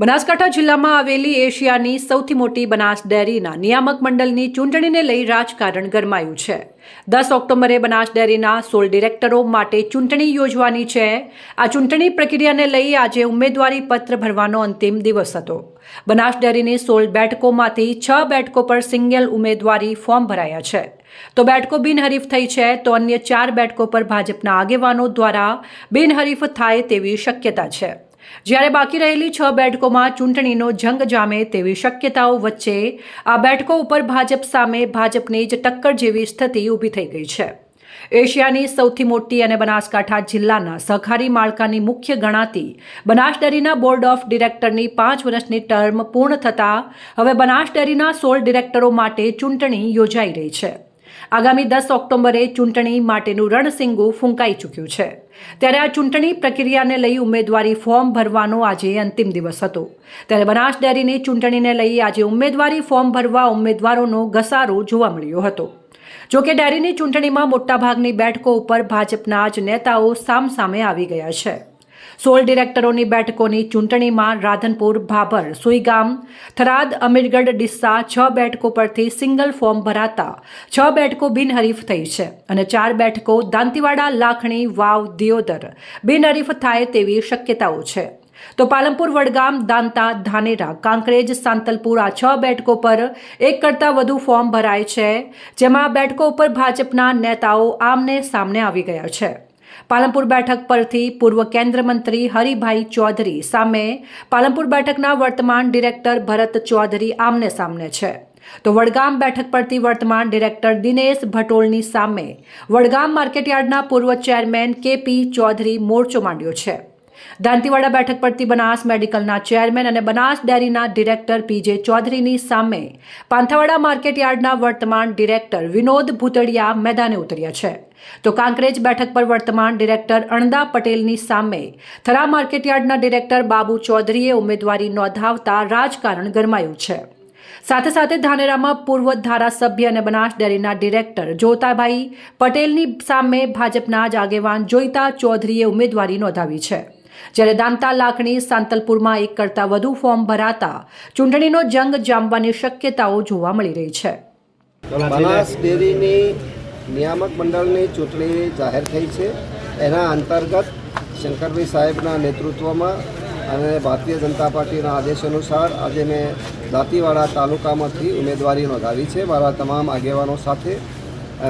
બનાસકાંઠા જિલ્લામાં આવેલી એશિયાની સૌથી મોટી બનાસ ડેરીના નિયામક મંડળની ચૂંટણીને લઈ રાજકારણ ગરમાયું છે। 10 ઓક્ટોબરે બનાસ ડેરીના 16 ડિરેક્ટરો માટે ચૂંટણી યોજવાની છે। આ ચૂંટણી પ્રક્રિયાને લઈ આજે ઉમેદવારી પત્ર ભરવાનો અંતિમ દિવસ હતો। બનાસ ડેરીની 16 બેઠકોમાંથી 6 બેઠકો પર સિંગલ ઉમેદવારી ફોર્મ ભરાયા છે, તો બેઠકો બિનહરીફ થઈ છે, તો અન્ય 4 બેઠકો પર ભાજપના આગેવાનો દ્વારા બિનહરીફ થાય તેવી શક્યતા છે। જ્યારે બાકી રહેલી 6 બેઠકોમાં ચૂંટણીનો જંગ જામે તેવી શક્યતાઓ વચ્ચે આ બેઠકો ઉપર ભાજપ સામે ભાજપની જ ટક્કર જેવી સ્થિતિ ઊભી થઈ ગઈ છે। એશિયાની સૌથી મોટી અને બનાસકાંઠા જિલ્લાના સહકારી માળખાની મુખ્ય ગણાતી બનાસ ડેરીના બોર્ડ ઓફ ડિરેક્ટરની 5 વર્ષની ટર્મ પૂર્ણ થતાં હવે બનાસ ડેરીના 16 ડિરેક્ટરો માટે ચૂંટણી યોજાઈ રહી છે। આગામી 10 ઓક્ટોબરે ચૂંટણી માટેનું રણસિંગું ફૂંકાઈ ચૂક્યું છે, ત્યારે આ ચૂંટણી પ્રક્રિયાને લઈ ઉમેદવારી ફોર્મ ભરવાનો આજે અંતિમ દિવસ હતો। ત્યારે બનાસ ડેરીની ચૂંટણીને લઈ આજે ઉમેદવારી ફોર્મ ભરવા ઉમેદવારોનો ઘસારો જોવા મળ્યો હતો। જોકે ડેરીની ચૂંટણીમાં મોટાભાગની બેઠકો ઉપર ભાજપના જ નેતાઓ સામસામે આવી ગયા છે। 16 ડિરેક્ટરોની બેઠકોની ચૂંટણીમાં રાધનપુર, ભાભર, સુઈગામ, થરાદ, અમીરગઢ, ડીસા 6 બેઠકો પરથી સિંગલ ફોર્મ ભરાતા 6 બેઠકો બિનહરીફ થઈ છે અને 4 બેઠકો દાંતીવાડા, લાખણી, વાવ, દિયોદર બિનહરીફ થાય તેવી શક્યતાઓ છે। તો પાલનપુર, વડગામ, દાંતા, ધાનેરા, કાંકરેજ, સાંતલપુર આ 6 બેઠકો પર એક કરતાં વધુ ફોર્મ ભરાય છે, જેમાં આ બેઠકો ઉપર ભાજપના નેતાઓ આમને સામને આવી ગયા છે। પાલનપુર બેઠક પરથી પૂર્વ કેન્દ્ર મંત્રી હરિભાઈ ચૌધરી સામે પાલનપુર બેઠકના વર્તમાન ડિરેક્ટર ભરત ચૌધરી આમને સામને છે, તો વડગામ બેઠક પરથી વર્તમાન ડિરેક્ટર દિનેશ ભટોલની સામે વડગામ માર્કેટયાર્ડના પૂર્વ ચેરમેન કેપી ચૌધરી મોરચો માંડ્યો છે। દાંતીવાડા બેઠક પરથી બનાસ મેડિકલના ચેરમેન અને બનાસ ડેરીના ડિરેક્ટર પીજે ચૌધરીની સામે પાંથાવાડા માર્કેટયાર્ડના વર્તમાન ડિરેક્ટર વિનોદ ભૂતડિયા મેદાને ઉતર્યા છે, તો કાંકરેજ બેઠક પર વર્તમાન ડિરેક્ટર અણદા પટેલની સામે થરા માર્કેટયાર્ડના ડિરેક્ટર બાબુ ચૌધરીએ ઉમેદવારી નોંધાવતા રાજકારણ ગરમાયું છે। સાથે સાથે ધાનેરામાં પૂર્વ ધારાસભ્ય અને બનાસ ડેરીના ડિરેક્ટર જોતાભાઈ પટેલની સામે ભાજપના જ આગેવાન જોઈતા ચૌધરીએ ઉમેદવારી નોંધાવી છે, જ્યારે દાંતા, લાખણી, સાંતલપુરમાં એક કરતાં વધુ ફોર્મ ભરાતા ચૂંટણીનો જંગ જામવાની શક્યતાઓ જોવા મળી રહી છે। બનાસ ડેરીની નિયામક મંડળની ચૂંટણી જાહેર થઈ છે। એના અંતર્ગત શંકરભાઈ સાહેબના નેતૃત્વમાં અને ભારતીય જનતા પાર્ટીના આદેશ અનુસાર આજે મેં દાંતીવાડા તાલુકામાંથી ઉમેદવારી નોંધાવી છે મારા તમામ આગેવાનો સાથે।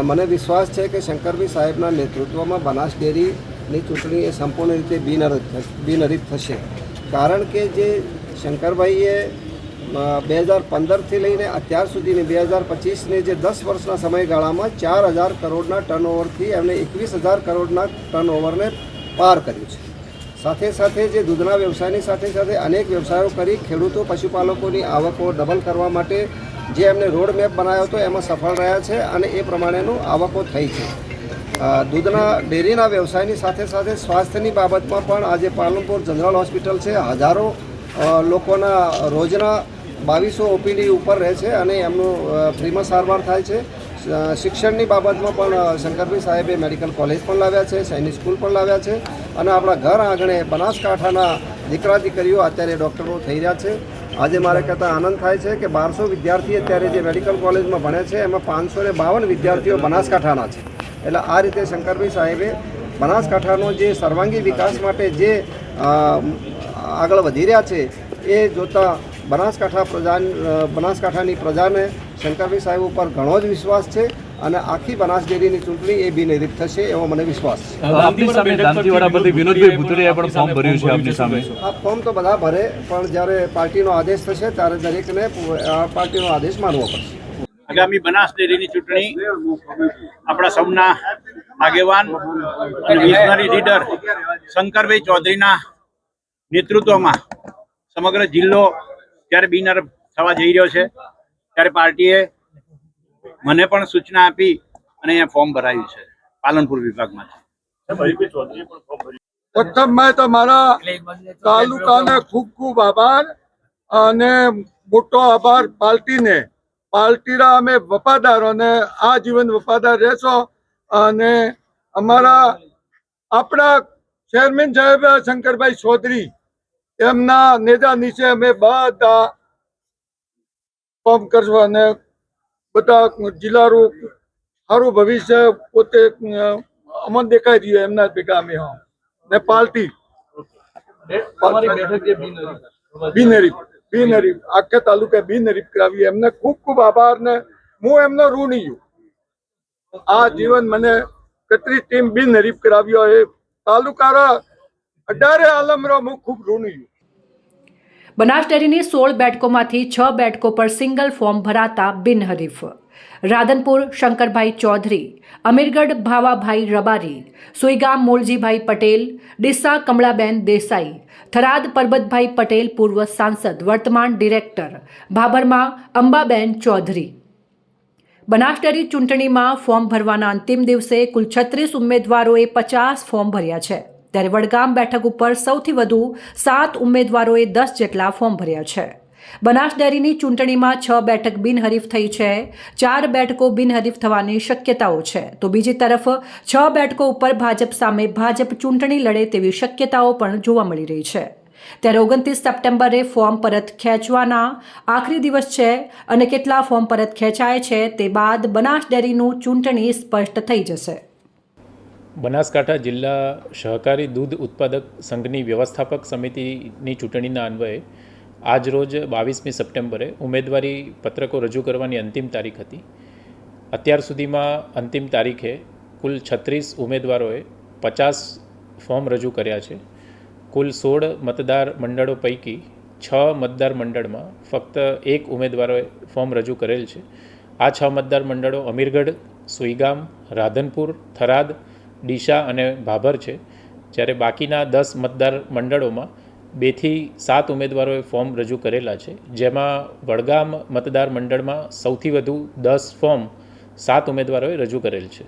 મને વિશ્વાસ છે કે શંકરભાઈ સાહેબના નેતૃત્વમાં બનાસ ડેરીની ચૂંટણી એ સંપૂર્ણ રીતે બિનહરીફ થશે, કારણ કે જે શંકરભાઈએ 2015થી લઈને અત્યાર સુધીની 2025ની જે 10 વર્ષના સમયગાળામાં 4000 કરોડના ટર્નઓવરથી એમણે 21,000 કરોડના ટર્નઓવરને પાર કર્યું છે। સાથે સાથે જે દૂધના વ્યવસાયની સાથે સાથે અનેક વ્યવસાયો કરી ખેડૂતો, પશુપાલકોની આવકો ડબલ કરવા માટે જે એમને રોડ મેપ બનાવ્યો હતો એમાં સફળ રહ્યા છે અને એ પ્રમાણેનું આવકો થઈ છે। દૂધના ડેરીના વ્યવસાયની સાથે સાથે સ્વાસ્થ્યની બાબતમાં પણ આજે પાલનપુર જનરલ હોસ્પિટલ છે, હજારો લોકોના રોજના 2200 ઓપીડી ઉપર રહે છે અને એમનું ફ્રીમાં સારવાર થાય છે। શિક્ષણની બાબતમાં પણ શંકરભાઈ સાહેબે મેડિકલ કોલેજ પણ લાવ્યા છે, સૈનિક સ્કૂલ પણ લાવ્યા છે અને આપણા ઘર આંગણે બનાસકાંઠાના દીકરા દીકરીઓ અત્યારે ડૉક્ટરો થઈ રહ્યા છે। આજે મારે કહેતા આનંદ થાય છે કે 1200 વિદ્યાર્થી અત્યારે જે મેડિકલ કોલેજમાં ભણે છે એમાં 552 વિદ્યાર્થીઓ બનાસકાંઠાના છે। એટલે આ રીતે શંકરભાઈ સાહેબે બનાસકાંઠાનો જે સર્વાંગી વિકાસ માટે જે આગળ વધી રહ્યા છે એ જોતાં બનાસકાંઠાની પ્રજાને શંકરભાઈ સાહેબ ઉપર ઘણો જ વિશ્વાસ છે અને આખી બનાસ ડેરીની ચૂંટણી એ બિનહરીફ થશે એવો મને વિશ્વાસ છે। આ ફોર્મ તો બધા ભરે, પણ જ્યારે પાર્ટીનો આદેશ થશે ત્યારે દરેકને પાર્ટીનો આદેશ માનવો પડશે। આગામી બનાસ ડેરીની ચૂંટણી આપણા સૌના આગેવાન અને વિઝનરી લીડર શંકરભાઈ ચૌધરીના નેતૃત્વમાં સમગ્ર જિલ્લો જ્યારે બિનહરીફ થવા જઈ રહ્યો છે, ત્યારે પાર્ટીએ મને પણ સૂચના આપી અને અહીંયા ફોર્મ ભરાયું છે પાલનપુર વિભાગમાંથી। પ્રથમમાં તો મારા તાલુકાને ખૂબ ખૂબ આભાર અને મોટો આભાર પાર્ટીના અમે વફાદાર અને આજીવન વફાદાર રહેશો। અને આપણા ચેરમેન સાહેબ શંકરભાઈ ચૌધરી એમના નેજા નીચે અમે બધા કામ કરશું અને બધા જિલ્લાનું સારું ભવિષ્ય પોતે અમને દેખાઈ રહ્યું એમના ભેગા અમે હા ને પાર્ટી બિનહરીફ આખા તાલુકે બિનહરીફ કરાવી એમને ખૂબ ખૂબ આભાર ને હું એમનો ઋણી છું. આ જીવન મને કેટલી ટીમ બિનહરીફ કરાવ્યો એ તાલુકાના 18 આલમરો હું ખૂબ ઋણી છું. બનાસ ડેરીની 16 બેઠકોમાંથી 6 બેઠકો પર સિંગલ ફોર્મ ભરાતા બિનહરીફ. રાધનપુર શંકરભાઈ ચૌધરી, અમીરગઢ ભાવાભાઈ રબારી, સુઈગામ મોલજીભાઈ પટેલ, ડીસા કમળાબેન દેસાઈ, થરાદ પરબતભાઈ પટેલ પૂર્વ સાંસદ વર્તમાન ડિરેક્ટર, ભાભરમાં અંબાબેન ચૌધરી. બનાસ ડેરી ચૂંટણીમાં ફોર્મ ભરવાના અંતિમ દિવસે કુલ 36 ઉમેદવારોએ 50 ફોર્મ ભર્યા છે, ત્યારે વડગામ બેઠક ઉપર સૌથી વધુ 7 ઉમેદવારોએ 10 જેટલા ફોર્મ ભર્યા છે. બનાસ ડેરીની ચૂંટણીમાં 6 બેઠક બિનહરીફ થઈ છે, 4 બેઠકો બિનહરીફ થવાની શક્યતાઓ છે, તો બીજી તરફ 6 બેઠકો ઉપર ભાજપ સામે ભાજપ ચૂંટણી લડે તેવી શક્યતાઓ પણ જોવા મળી રહી છે. ત્યારે 29 સપ્ટેમ્બરે ફોર્મ પરત ખેંચવાના આખરી દિવસ છે અને કેટલા ફોર્મ પરત ખેંચાય છે તે બાદ બનાસ ડેરીનું ચૂંટણી સ્પષ્ટ થઈ જશે. બનાસકાંઠા જિલ્લા સહકારી દૂધ ઉત્પાદક સંઘની વ્યવસ્થાપક સમિતિની ચૂંટણીના અન્વયે આજ રોજ 22મી સપ્ટેમ્બરે ઉમેદવારી પત્રકો રજૂ કરવાની અંતિમ તારીખ હતી. અત્યાર સુધીમાં અંતિમ તારીખે કુલ 36 ઉમેદવારોએ 50 ફોર્મ રજૂ કર્યા છે. કુલ 16 મતદાર મંડળો પૈકી 6 મતદાર મંડળમાં ફક્ત 1 ઉમેદવારોએ ફોર્મ રજૂ કરેલ છે. આ 6 મતદાર મંડળો અમીરગઢ, સુઈગામ, રાધનપુર, થરાદ, ડીસા અને ભાભર છે, જ્યારે બાકીના 10 મતદાર મંડળોમાં 2 થી 7 ઉમેદવારોએ ફોર્મ રજૂ કરેલા છે, જેમાં વડગામ મતદાર મંડળમાં સૌથી વધુ 10 ફોર્મ 7 ઉમેદવારોએ રજૂ કરેલ છે.